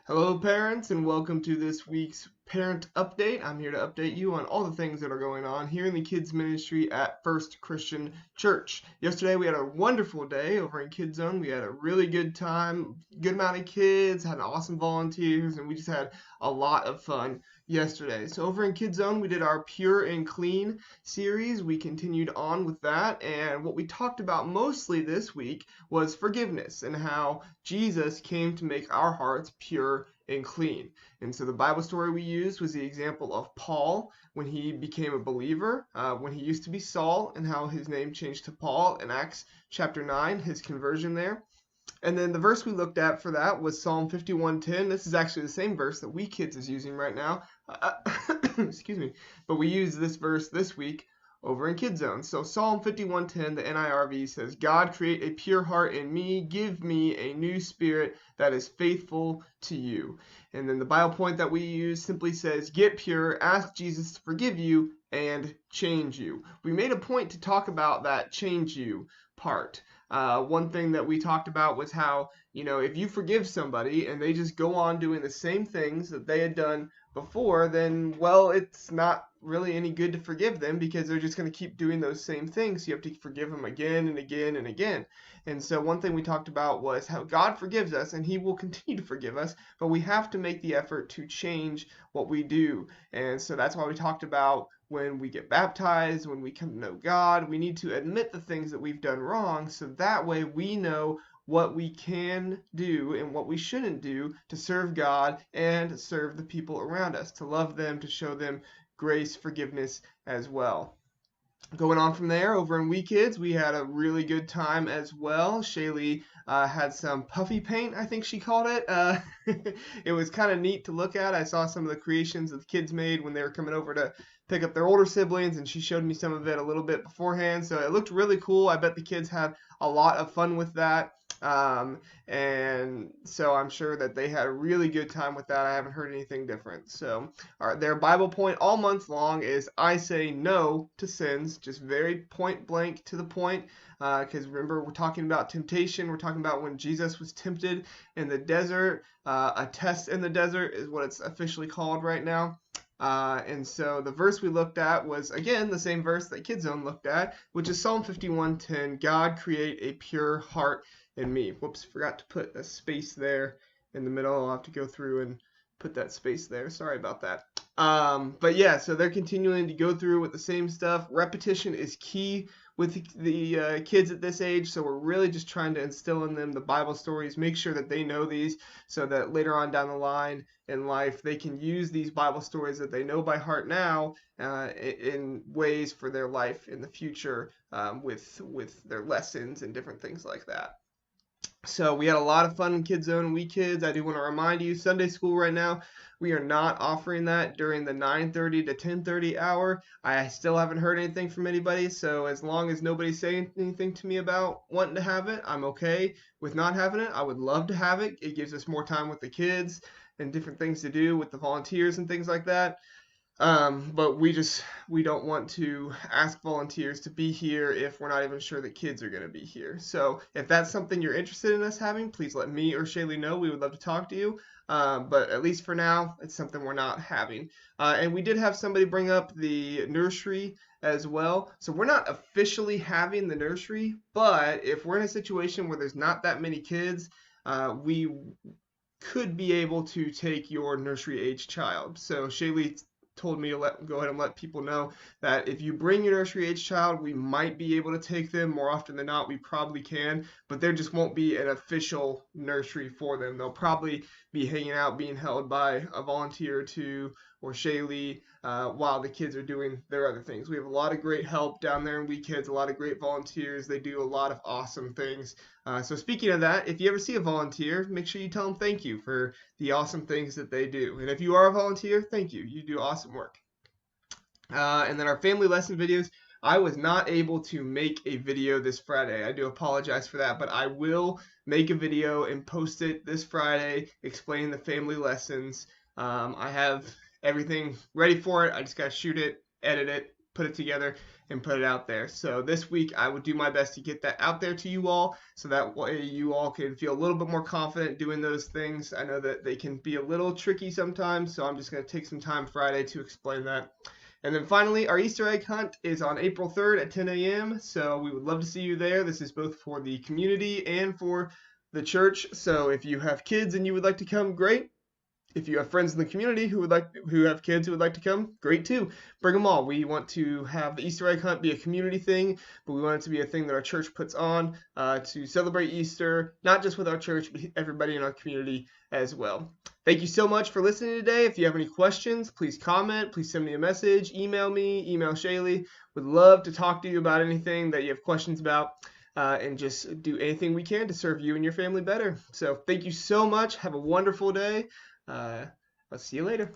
Hello, parents, and welcome to this week's parent update. I'm here to update you on all the things that are going on here in the kids ministry at First Christian Church. Yesterday, we had a wonderful day over in KidZone. We had a really good time, good amount of kids, had awesome volunteers, and we just had a lot of fun yesterday. So over in KidZone, we did our Pure and Clean series. We continued on with that, and what we talked about mostly this week was forgiveness and how Jesus came to make our hearts pure and clean. And so the Bible story we used was the example of Paul when he became a believer, when he used to be Saul, and how his name changed to Paul in Acts chapter 9, his conversion there. And then the verse we looked at for that was Psalm 51:10. This is actually the same verse that WeeKidz is using right now. Excuse me. But we use this verse this week over in KidZone. So Psalm 51:10, the NIRV says, God, create a pure heart in me. Give me a new spirit that is faithful to you. And then the Bible point that we use simply says, get pure, ask Jesus to forgive you, and change you. We made a point to talk about that change you part. One thing that we talked about was how, if you forgive somebody and they just go on doing the same things that they had done before, then, well, it's not really any good to forgive them because they're just going to keep doing those same things. You have to forgive them again and again and again. And so one thing we talked about was how God forgives us and he will continue to forgive us, but we have to make the effort to change what we do. And so that's why we talked about when we get baptized, when we come to know God, we need to admit the things that we've done wrong so that way we know what we can do and what we shouldn't do to serve God and serve the people around us, to love them, to show them grace, forgiveness as well. Going on from there, over in WeeKidz, we had a really good time as well. Shaylee had some puffy paint, I think she called it. It was kind of neat to look at. I saw some of the creations that the kids made when they were coming over to pick up their older siblings, and she showed me some of it a little bit beforehand. So it looked really cool. I bet the kids had a lot of fun with that. And so I'm sure that they had a really good time with that. I haven't heard anything different. So their Bible point all month long is I say no to sins, just very point blank to the point. Because remember, we're talking about temptation. We're talking about when Jesus was tempted in the desert. A test in the desert is what it's officially called right now. And so the verse we looked at was, again, the same verse that KidZone looked at, which is Psalm 51:10, God, create a pure heart in me. Whoops, forgot to put a space there in the middle. I'll have to go through and put that space there. Sorry about that. But yeah, so they're continuing to go through with the same stuff. Repetition is key with the kids at this age, so we're really just trying to instill in them the Bible stories, make sure that they know these so that later on down the line in life they can use these Bible stories that they know by heart now in ways for their life in the future with their lessons and different things like that. So we had a lot of fun in KidZone and WeeKidz. I do want to remind you, Sunday school right now, we are not offering that during the 9:30 to 10:30 hour. I still haven't heard anything from anybody, so as long as nobody's saying anything to me about wanting to have it, I'm okay with not having it. I would love to have it. It gives us more time with the kids and different things to do with the volunteers and things like that. But we don't want to ask volunteers to be here if we're not even sure that kids are going to be here. So if that's something you're interested in us having, please let me or Shaylee know. We would love to talk to you. But at least for now, it's something we're not having. And we did have somebody bring up the nursery as well. So we're not officially having the nursery, but if we're in a situation where there's not that many kids, we could be able to take your nursery age child. So Shaylee told me to go ahead and let people know that if you bring your nursery age child, we might be able to take them. More often than not, we probably can, but there just won't be an official nursery for them. They'll probably be hanging out, being held by a volunteer or two or Shaylee while the kids are doing their other things. We have a lot of great help down there in WeeKidz, a lot of great volunteers. They do a lot of awesome things. So speaking of that, if you ever see a volunteer, make sure you tell them thank you for the awesome things that they do. And if you are a volunteer, thank you. You do awesome work. And then our family lesson videos. I was not able to make a video this Friday. I do apologize for that, but I will make a video and post it this Friday explaining the family lessons. I have everything ready for it. I just got to shoot it, edit it, put it together, and put it out there. So this week I will do my best to get that out there to you all, so that way you all can feel a little bit more confident doing those things. I know that they can be a little tricky sometimes, so I'm just going to take some time Friday to explain that. And then finally, our Easter egg hunt is on April 3rd at 10 a.m. So we would love to see you there. This is both for the community and for the church. So if you have kids and you would like to come, great. If you have friends in the community who have kids who would like to come, great too. Bring them all. We want to have the Easter egg hunt be a community thing, but we want it to be a thing that our church puts on to celebrate Easter, not just with our church, but everybody in our community as well. Thank you so much for listening today. If you have any questions, please comment. Please send me a message. Email me. Email Shaylee. Would love to talk to you about anything that you have questions about. And just do anything we can to serve you and your family better. So thank you so much. Have a wonderful day. I'll see you later.